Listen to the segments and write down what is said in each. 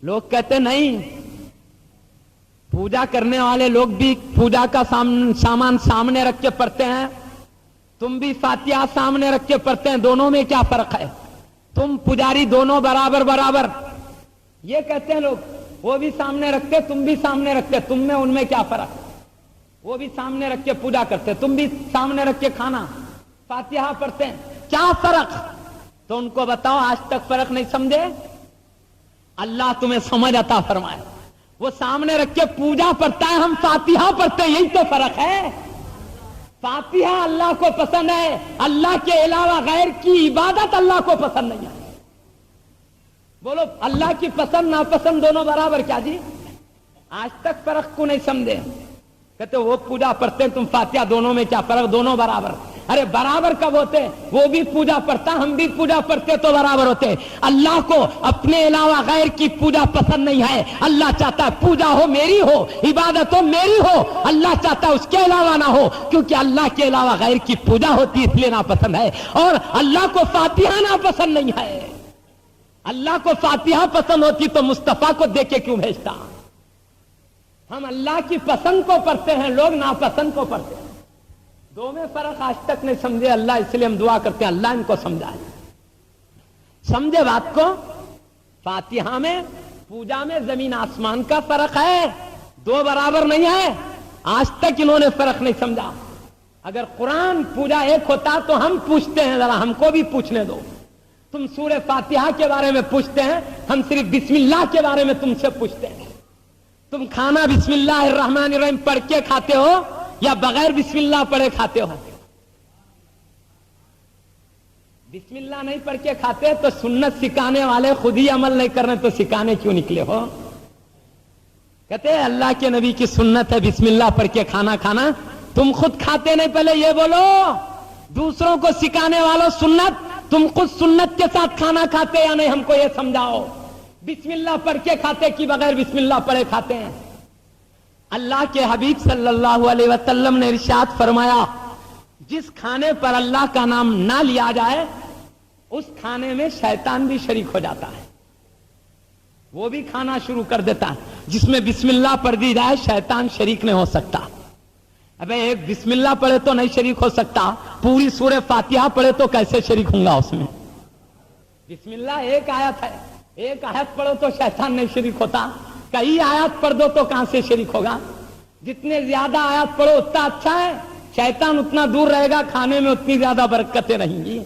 لوگ کہتے نہیں، پوجا کرنے والے لوگ بھی پوجا کا سامان سامنے رکھ کے پڑھتے ہیں، تم بھی فاتحہ سامنے رکھ کے پڑھتے ہیں، دونوں میں کیا فرق ہے؟ تم پجاری دونوں برابر برابر، یہ کہتے ہیں لوگ، وہ بھی سامنے رکھتے تم بھی سامنے رکھتے، تم میں ان میں کیا فرق؟ وہ بھی سامنے رکھ کے پوجا کرتے، تم بھی سامنے رکھ کے کھانا فاتحہ پڑھتے ہیں، کیا فرق؟ تو ان کو بتاؤ، آج تک فرق نہیں سمجھے؟ اللہ تمہیں سمجھ عطا فرمائے۔ وہ سامنے رکھ کے پوجا پڑھتا ہے، ہم فاتحہ پڑھتے ہیں، یہی تو فرق ہے۔ فاتحہ اللہ کو پسند ہے، اللہ کے علاوہ غیر کی عبادت اللہ کو پسند نہیں ہے۔ بولو، اللہ کی پسند ناپسند دونوں برابر کیا جی؟ آج تک فرق کو نہیں سمجھے؟ کہتے وہ پوجا پڑھتے ہیں، تم فاتحہ، دونوں میں کیا فرق؟ دونوں برابر۔ ارے برابر کب ہوتے؟ وہ بھی پوجا پڑھتا، ہم بھی پوجا پڑھتے تو برابر ہوتے۔ اللہ کو اپنے علاوہ غیر کی پوجا پسند نہیں ہے، اللہ چاہتا ہے پوجا ہو میری ہو، عبادت ہو میری ہو، اللہ چاہتا ہے اس کے علاوہ نہ ہو، کیونکہ اللہ کے علاوہ غیر کی پوجا ہوتی اس لیے ناپسند ہے، اور اللہ کو فاتحہ ناپسند نہیں ہے۔ اللہ کو فاتحہ پسند ہوتی تو مصطفیٰ کو دے کے کیوں بھیجتا؟ ہم اللہ کی پسند کو پڑھتے ہیں، لوگ ناپسند کو پڑھتے ہیں، دو میں فرق آج تک نہیں سمجھے۔ اللہ اس لیے ہم دعا کرتے ہیں اللہ ان کو سمجھائے، سمجھے بات کو۔ فاتحہ میں، پوجا میں زمین آسمان کا فرق ہے، دو برابر نہیں ہے۔ آج تک انہوں نے فرق نہیں سمجھا۔ اگر قرآن پوجا ایک ہوتا تو ہم پوچھتے ہیں، ذرا ہم کو بھی پوچھنے دو۔ تم سورہ فاتحہ کے بارے میں پوچھتے ہیں، ہم صرف بسم اللہ کے بارے میں تم سے پوچھتے ہیں۔ تم کھانا بسم اللہ الرحمن الرحیم پڑھ کے کھاتے ہو یا بغیر بسم اللہ پڑھے کھاتے ہو؟ بسم اللہ نہیں پڑھ کے کھاتے تو سنت سکھانے والے خود ہی عمل نہیں کر رہے تو سکھانے کیوں نکلے ہو؟ کہتے ہیں اللہ کے نبی کی سنت ہے بسم اللہ پڑھ کے کھانا کھانا، تم خود کھاتے نہیں، پہلے یہ بولو۔ دوسروں کو سکھانے والوں سنت، تم خود سنت کے ساتھ کھانا کھاتے یا نہیں، ہم کو یہ سمجھاؤ۔ بسم اللہ پڑھ کے کھاتے کہ بغیر بسم اللہ پڑھے کھاتے ہیں؟ اللہ کے حبیب صلی اللہ علیہ وسلم نے ارشاد فرمایا، جس کھانے پر اللہ کا نام نہ لیا جائے اس کھانے میں شیطان بھی شریک ہو جاتا ہے، وہ بھی کھانا شروع کر دیتا ہے۔ جس میں بسم اللہ پڑھ دی جائے شیطان شریک نہیں ہو سکتا۔ ابے ایک بسم اللہ پڑھے تو نہیں شریک ہو سکتا، پوری سورہ فاتحہ پڑھے تو کیسے شریک ہوں گا اس میں؟ بسم اللہ ایک آیت ہے، ایک آیت پڑھو تو شیطان نہیں شریک ہوتا، کئی آیات پڑھ دو تو کہاں سے شریک ہوگا؟ جتنے زیادہ آیات پڑھو اتنا اچھا ہے، شیطان اتنا دور رہے گا، کھانے میں اتنی زیادہ برکتیں رہیں گی۔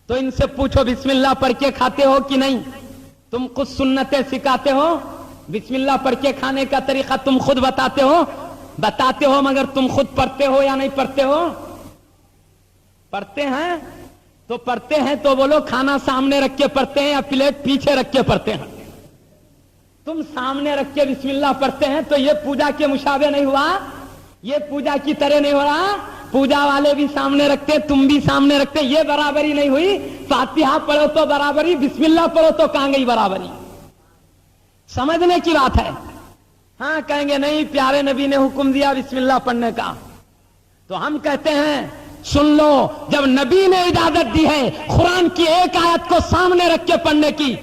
تو ان سے پوچھو بسم اللہ پڑھ کے کھاتے ہو کہ نہیں؟ تم خود سنتیں سکھاتے ہو، بسم اللہ پڑھ کے کھانے کا طریقہ تم خود بتاتے ہو، مگر تم خود پڑھتے ہو یا نہیں پڑھتے ہو؟ پڑھتے ہیں تو بولو کھانا سامنے رکھ کے پڑھتے ہیں یا پلیٹ پیچھے رکھ کے پڑھتے ہیں؟ تم سامنے رکھ کے بسم اللہ پڑھتے ہیں تو یہ پوجا کے مشابہ نہیں ہوا، یہ پوجا کی طرح نہیں ہو رہا۔ پوجا والے بھی سامنے رکھتے، تم بھی سامنے رکھتے، یہ برابری نہیں ہوئی۔ فاتحہ پڑھو تو برابری، بسم اللہ پڑھو تو کہاں گئی برابری؟ سمجھنے کی بات ہے۔ ہاں کہیں گے نہیں، پیارے نبی نے حکم دیا بسم اللہ پڑھنے کا، تو ہم کہتے ہیں سن لو، جب نبی نے اجازت دی ہے قرآن کی ایک آیت کو سامنے رکھ کے پڑھنے کی،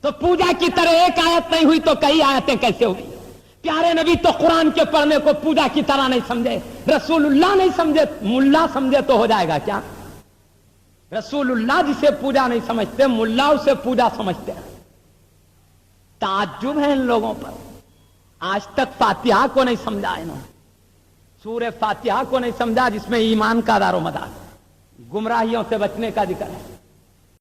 تو پوجا کی طرح ایک آیت نہیں ہوئی تو کئی آیتیں کیسے ہوئی؟ پیارے نبی تو قرآن کے پڑھنے کو پوجا کی طرح نہیں سمجھے، رسول اللہ نہیں سمجھے، ملا سمجھے تو ہو جائے گا کیا؟ رسول اللہ جسے پوجا نہیں سمجھتے، ملا اسے پوجا سمجھتے ہیں۔ تعجب ہے ان لوگوں پر، آج تک فاتحہ کو نہیں سمجھا انہوں نے، سورہ فاتحہ کو نہیں سمجھا جس میں ایمان کا دار و مدار، گمراہیوں سے بچنے کا ذکر ہے۔